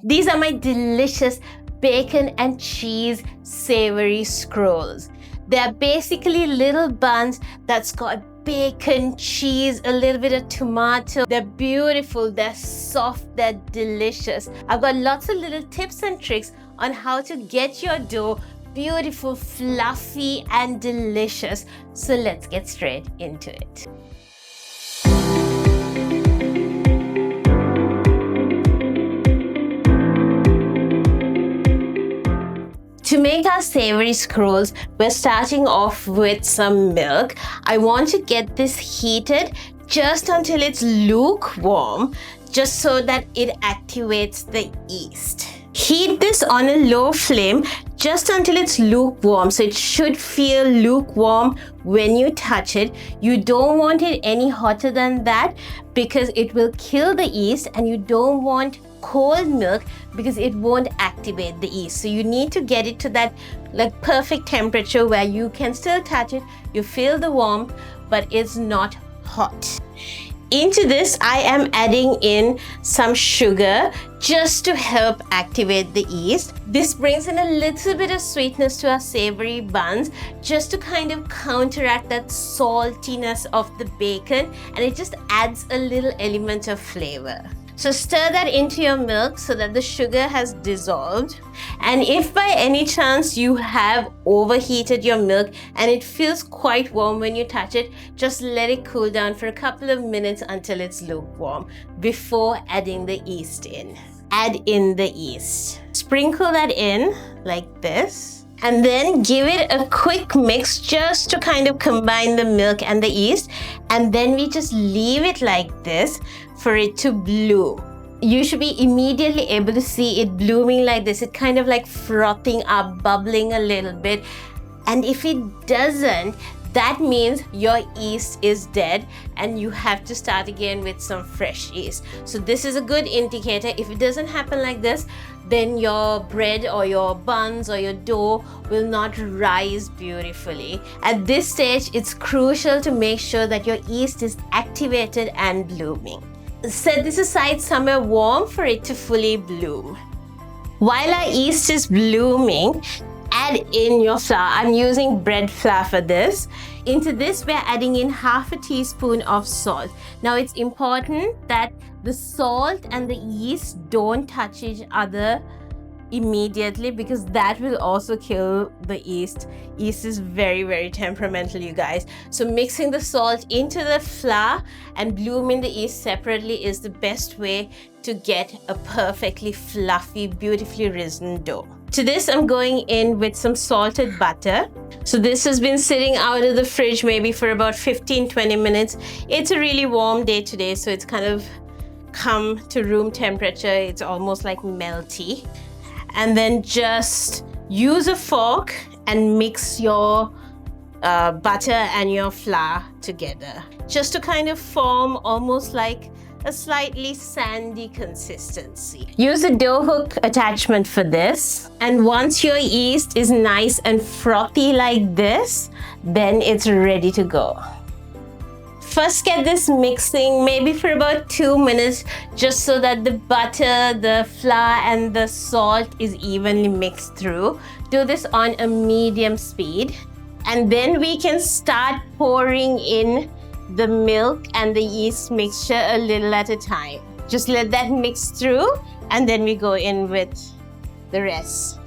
These are my delicious bacon and cheese savory scrolls. They're basically little buns that's got bacon, cheese, a little bit of tomato. They're beautiful, they're soft, they're delicious. I've got lots of little tips and tricks on how to get your dough beautiful, fluffy, and delicious. So let's get straight into it. To make our savory scrolls, we're starting off with some milk. I want to get this heated just until it's lukewarm, just so that it activates the yeast. Heat this on a low flame just until it's lukewarm. So it should feel lukewarm when you touch it. You don't want it any hotter than that because it will kill the yeast, and you don't want cold milk because it won't activate the yeast. So you need to get it to that perfect temperature where you can still touch it, you feel the warmth, but it's not hot. Into this, I am adding in some sugar just to help activate the yeast. This brings in a little bit of sweetness to our savory buns, just to kind of counteract that saltiness of the bacon, and it just adds a little element of flavor. So stir that into your milk so that the sugar has dissolved. And if by any chance you have overheated your milk and it feels quite warm when you touch it, just let it cool down for a couple of minutes until it's lukewarm before adding the yeast in. Add in the yeast. Sprinkle that in like this. And then give it a quick mix just to kind of combine the milk and the yeast. And then we just leave it like this for it to bloom. You should be immediately able to see it blooming like this. It kind of like frothing up, bubbling a little bit. And if it doesn't, that means your yeast is dead and you have to start again with some fresh yeast. So this is a good indicator. If it doesn't happen like this, then your bread or your buns or your dough will not rise beautifully. At this stage, it's crucial to make sure that your yeast is activated and blooming. Set this aside somewhere warm for it to fully bloom. While our yeast is blooming, add in your flour. I'm using bread flour for this. Into this, we're adding in half a teaspoon of salt. Now, it's important that the salt and the yeast don't touch each other immediately because that will also kill the yeast. Yeast is very, very temperamental, you guys. So mixing the salt into the flour and blooming the yeast separately is the best way to get a perfectly fluffy, beautifully risen dough. To this, I'm going in with some salted butter. So this has been sitting out of the fridge maybe for about 15-20 minutes. It's a really warm day today, so it's kind of come to room temperature. It's almost like melty. And then just use a fork and mix your butter and your flour together, just to kind of form almost like a slightly sandy consistency. Use a dough hook attachment for this. And once your yeast is nice and frothy like this, then it's ready to go. First, get this mixing maybe for about 2 minutes, just so that the butter, the flour, and the salt is evenly mixed through. Do this on a medium speed. And then we can start pouring in the milk and the yeast mixture a little at a time. Just let that mix through, and then we go in with the rest.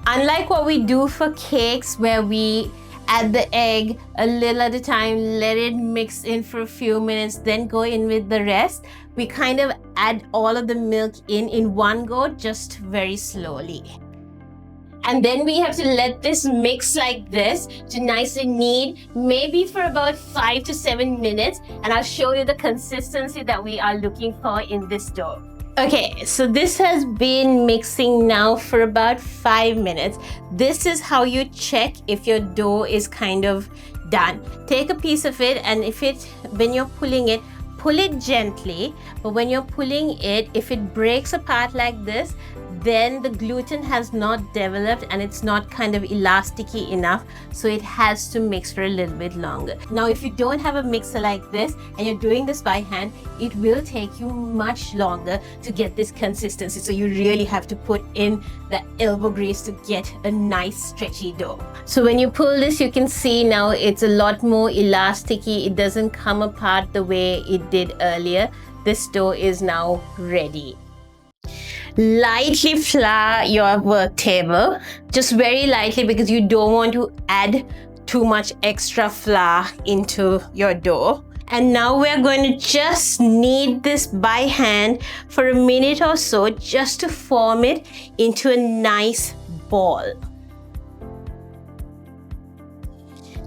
Unlike what we do for cakes, where we add the egg a little at a time, let it mix in for a few minutes, then go in with the rest. We kind of add all of the milk in one go, just very slowly. And then we have to let this mix like this to nice and knead, maybe for about 5 to 7 minutes. And I'll show you the consistency that we are looking for in this dough. Okay, so this has been mixing now for about 5 minutes. This is how you check if your dough is kind of done. Take a piece of it, and when you're pulling it, pull it gently. But when you're pulling it, if it breaks apart like this, then the gluten has not developed and it's not kind of elasticy enough, so it has to mix for a little bit longer. Now, if you don't have a mixer like this and you're doing this by hand, it will take you much longer to get this consistency. So you really have to put in the elbow grease to get a nice stretchy dough. So when you pull this, you can see now it's a lot more elasticy. It doesn't come apart the way it did earlier. This dough is now ready. Lightly flour your work table, just very lightly, because you don't want to add too much extra flour into your dough. And now we're going to just knead this by hand for a minute or so, just to form it into a nice ball.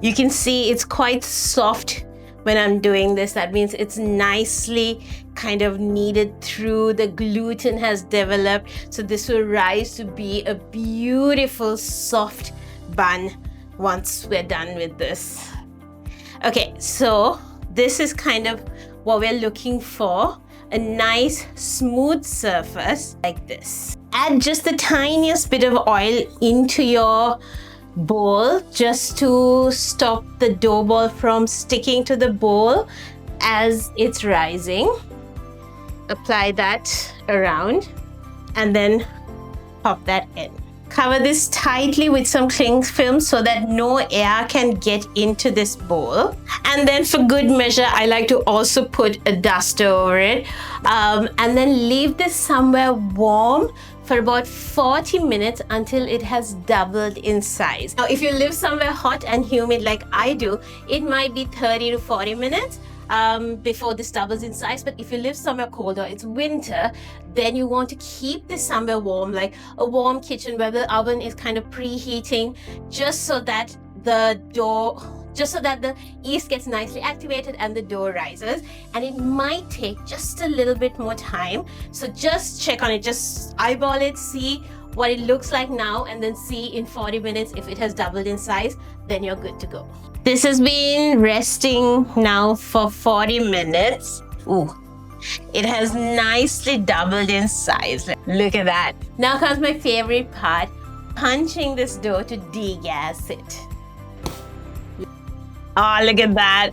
You can see it's quite soft when I'm doing this. That means it's nicely kind of kneaded through. The gluten has developed, so this will rise to be a beautiful soft bun once we're done with this. Okay, so this is kind of what we're looking for, a nice smooth surface like this. Add just the tiniest bit of oil into your bowl just to stop the dough ball from sticking to the bowl as it's rising. Apply that around and then pop that in. Cover this tightly with some cling film so that no air can get into this bowl. And then for good measure, I like to also put a duster over it, and then leave this somewhere warm for about 40 minutes until it has doubled in size. Now, if you live somewhere hot and humid like I do, it might be 30 to 40 minutes before this doubles in size. But if you live somewhere colder, it's winter, then you want to keep this somewhere warm, like a warm kitchen where the oven is kind of preheating, just so that the yeast gets nicely activated and the dough rises. And it might take just a little bit more time, so just check on it, just eyeball it, see what it looks like now, and then see in 40 minutes if it has doubled in size, then you're good to go. This has been resting now for 40 minutes. Ooh, it has nicely doubled in size. Look at that. Now comes my favorite part, punching this dough to degas it. Oh, look at that.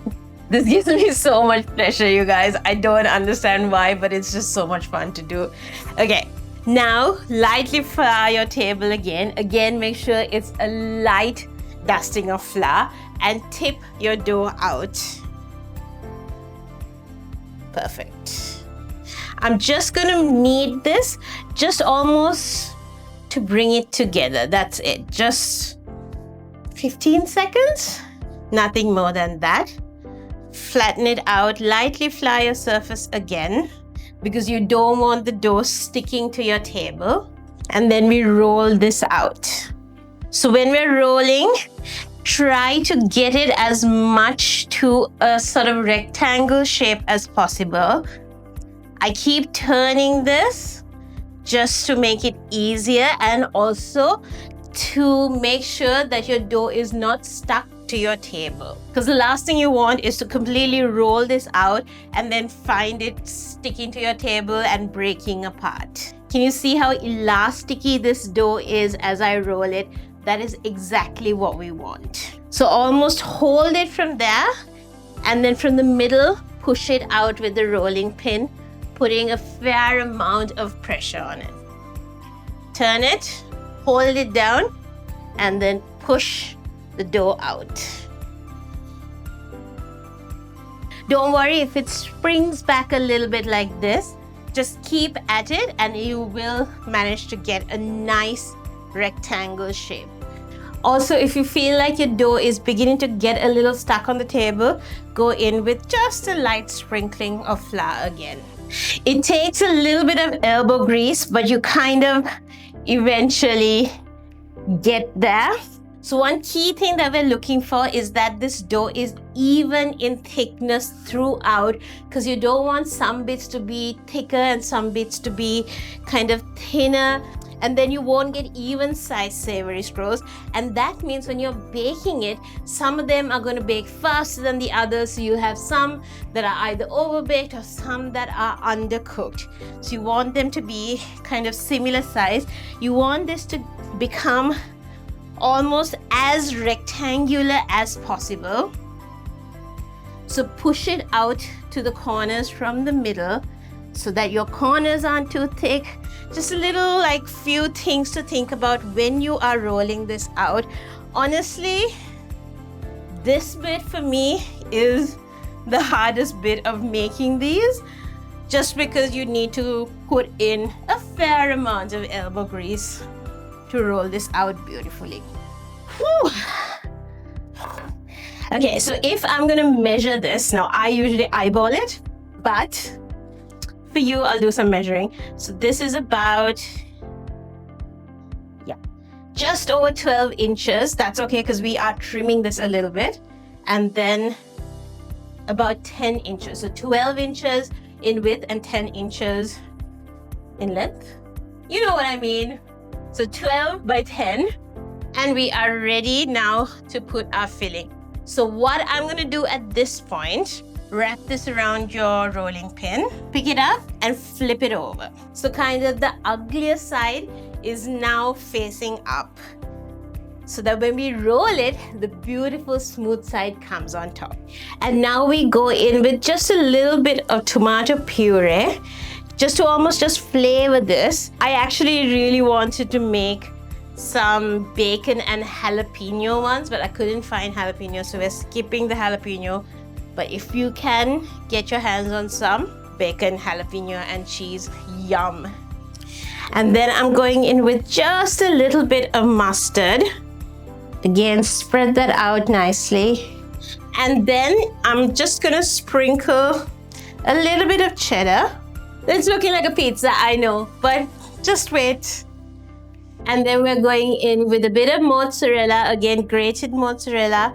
This gives me so much pleasure, you guys. I don't understand why, but it's just so much fun to do. Okay, now lightly flour your table again. Again, make sure it's a light dusting of flour, and tip your dough out. Perfect. I'm just gonna knead this just almost to bring it together. That's it, just 15 seconds. Nothing more than that. Flatten it out, lightly flour your surface again, because you don't want the dough sticking to your table. And then we roll this out. So when we're rolling, try to get it as much to a sort of rectangle shape as possible. I keep turning this just to make it easier, and also to make sure that your dough is not stuck to your table, because the last thing you want is to completely roll this out and then find it sticking to your table and breaking apart. Can you see how elasticy this dough is as I roll it? That is exactly what we want. So almost hold it from there, and then from the middle, push it out with the rolling pin, putting a fair amount of pressure on it. Turn it, hold it down, and then push the dough out. Don't worry if it springs back a little bit like this. Just keep at it and you will manage to get a nice rectangle shape. Also, if you feel like your dough is beginning to get a little stuck on the table, go in with just a light sprinkling of flour again. It takes a little bit of elbow grease, but you kind of eventually get there. So one key thing that we're looking for is that this dough is even in thickness throughout, because you don't want some bits to be thicker and some bits to be kind of thinner. and then you won't get even sized savory scrolls. And that means when you're baking it, some of them are going to bake faster than the others. So you have some that are either overbaked or some that are undercooked. So you want them to be kind of similar size. You want this to become almost as rectangular as possible. So push it out to the corners from the middle so that your corners aren't too thick. Just a little like few things to think about when you are rolling this out. Honestly, this bit for me is the hardest bit of making these, just because you need to put in a fair amount of elbow grease to roll this out beautifully. Whew. Okay, so if I'm gonna measure this, now I usually eyeball it, but for you, I'll do some measuring. So this is about, yeah, just over 12 inches. That's okay, because we are trimming this a little bit. And then about 10 inches. So 12 inches in width and 10 inches in length. You know what I mean. So 12 by 10. And we are ready now to put our filling. So what I'm gonna do at this point, wrap this around your rolling pin, pick it up and flip it over. So kind of the uglier side is now facing up, so that when we roll it, the beautiful smooth side comes on top. And now we go in with just a little bit of tomato puree, just to almost just flavor this. I actually really wanted to make some bacon and jalapeno ones, but I couldn't find jalapeno, so we're skipping the jalapeno. But if you can get your hands on some bacon, jalapeno and cheese, yum. And then I'm going in with just a little bit of mustard. Again, spread that out nicely. And then I'm just gonna sprinkle a little bit of cheddar. It's looking like a pizza, I know, but just wait. And then we're going in with a bit of mozzarella, again, grated mozzarella,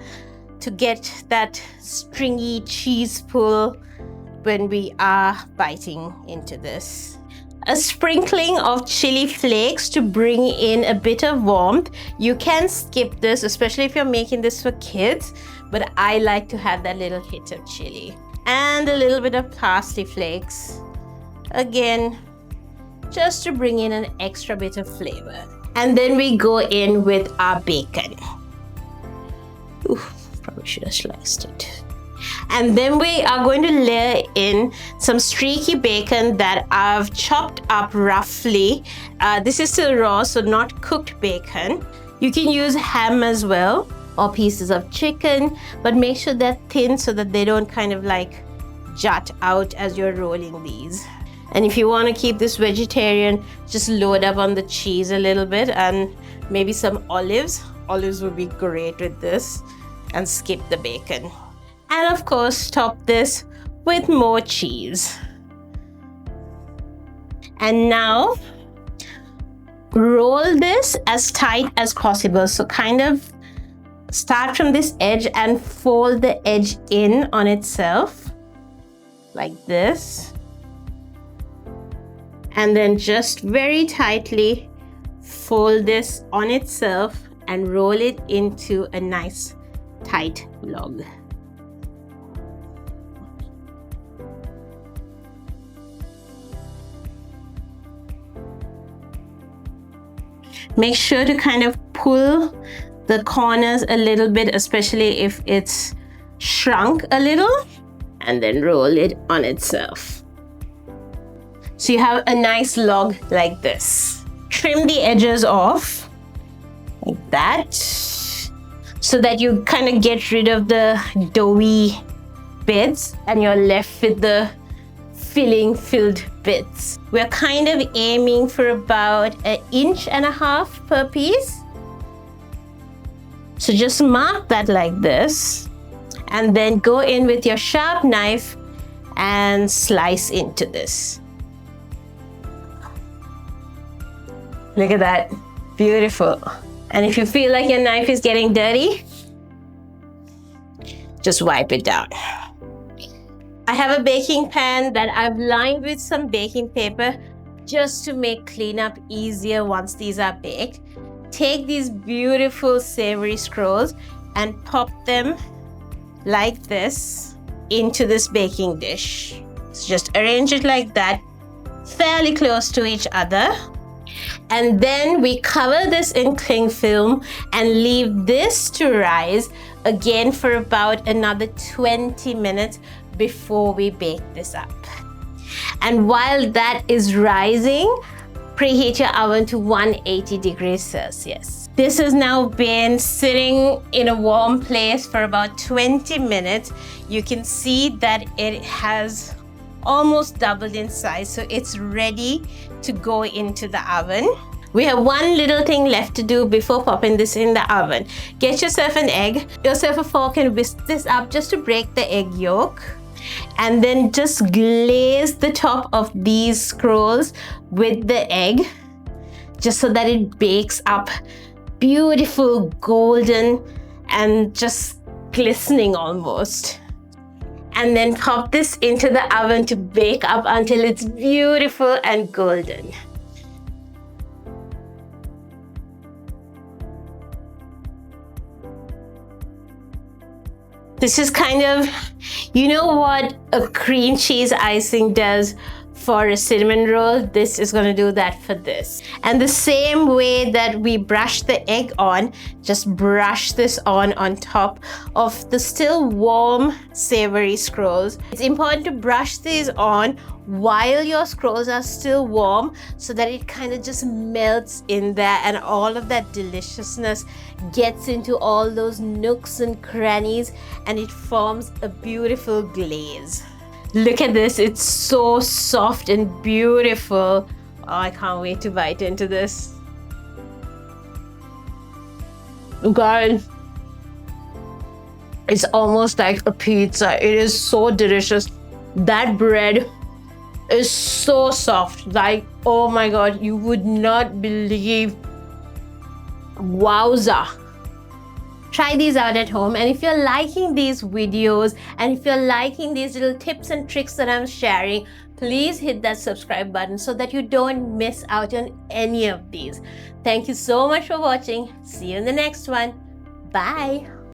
to get that stringy cheese pull when we are biting into this. A sprinkling of chili flakes to bring in a bit of warmth. You can skip this, especially if you're making this for kids, but I like to have that little hit of chili. And a little bit of parsley flakes. Again, just to bring in an extra bit of flavor. And then we go in with our bacon. Ooh, probably should have sliced it. And then we are going to layer in some streaky bacon that I've chopped up roughly. This is still raw, so not cooked bacon. You can use ham as well, or pieces of chicken, but make sure they're thin so that they don't kind of like jut out as you're rolling these. And if you want to keep this vegetarian, just load up on the cheese a little bit and maybe some olives. Olives would be great with this, and skip the bacon. And of course, top this with more cheese. And now roll this as tight as possible. So kind of start from this edge and fold the edge in on itself like this. And then just very tightly fold this on itself and roll it into a nice tight log. Make sure to kind of pull the corners a little bit, especially if it's shrunk a little, and then roll it on itself. So you have a nice log like this. Trim the edges off like that, so that you kind of get rid of the doughy bits and you're left with the filling filled bits. We're kind of aiming for about 1.5 inches per piece. So just mark that like this, and then go in with your sharp knife and slice into this. Look at that, beautiful. And if you feel like your knife is getting dirty, just wipe it down. I have a baking pan that I've lined with some baking paper just to make cleanup easier once these are baked, take these beautiful savory scrolls and pop them like this into this baking dish. So just arrange it like that, fairly close to each other. And then we cover this in cling film and leave this to rise again for about another 20 minutes before we bake this up. And while that is rising, preheat your oven to 180 degrees Celsius. This has now been sitting in a warm place for about 20 minutes. You can see that it has almost doubled in size, so it's ready to go into the oven. We have one little thing left to do before popping this in the oven. Get yourself an egg, yourself a fork, and whisk this up just to break the egg yolk. And then just glaze the top of these scrolls with the egg, just so that it bakes up beautiful golden and just glistening almost. And then pop this into the oven to bake up until it's beautiful and golden. This is kind of, you know what a cream cheese icing does for a cinnamon roll? This is going to do that for this. And the same way that we brush the egg on, just brush this on top of the still warm savory scrolls. It's important to brush these on while your scrolls are still warm, so that it kind of just melts in there and all of that deliciousness gets into all those nooks and crannies, and it forms a beautiful glaze. Look at this, it's so soft and beautiful. Oh, I can't wait to bite into this. Guys, it's almost like a pizza. It is so delicious. That bread is so soft. Like, oh my God, you would not believe. Wowza. Try these out at home, and if you're liking these videos and if you're liking these little tips and tricks that I'm sharing, please hit that subscribe button so that you don't miss out on any of these. Thank you so much for watching. See you in the next one. Bye.